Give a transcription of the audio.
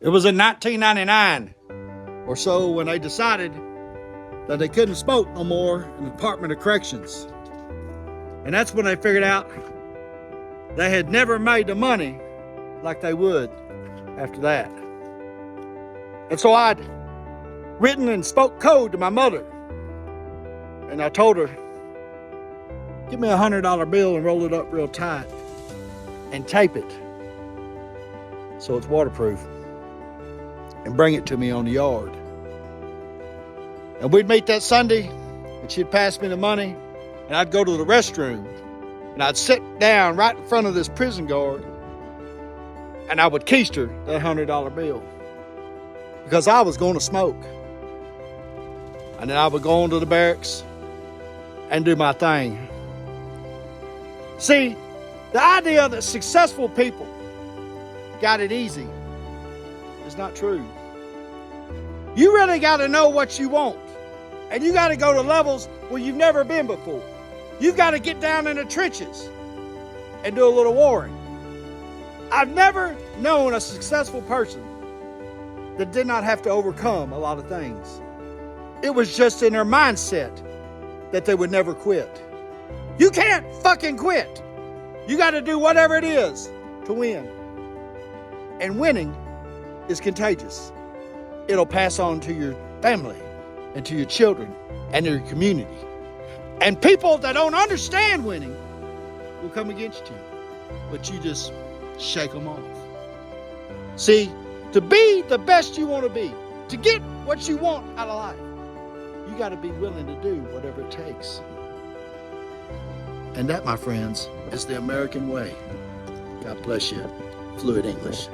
It was in 1999 or so when they decided that they couldn't smoke no more in the Department of Corrections. And that's when they figured out they had never made the money like they would after that. And so I'd written and spoke code to my mother. And I told her, give me a $100 bill and roll it up real tight and tape it so it's waterproof and bring it to me on the yard. And we'd meet that Sunday and she'd pass me the money and I'd go to the restroom and I'd sit down right in front of this prison guard and I would keister that $100 bill because I was going to smoke. And then I would go on to the barracks and do my thing. See, the idea that successful people got it easy is not true. You really got to know what you want. And you got to go to levels where you've never been before. You've got to get down in the trenches and do a little warring. I've never known a successful person that did not have to overcome a lot of things. It was just in their mindset that they would never quit. You can't fucking quit. You got to do whatever it is to win. And winning is contagious. It'll pass on to your family and to your children and your community. And people that don't understand winning will come against you, but you just shake them off. See, to be the best you want to be, to get what you want out of life, you got to be willing to do whatever it takes. And that, my friends, is the American way. God bless you. Fluid English.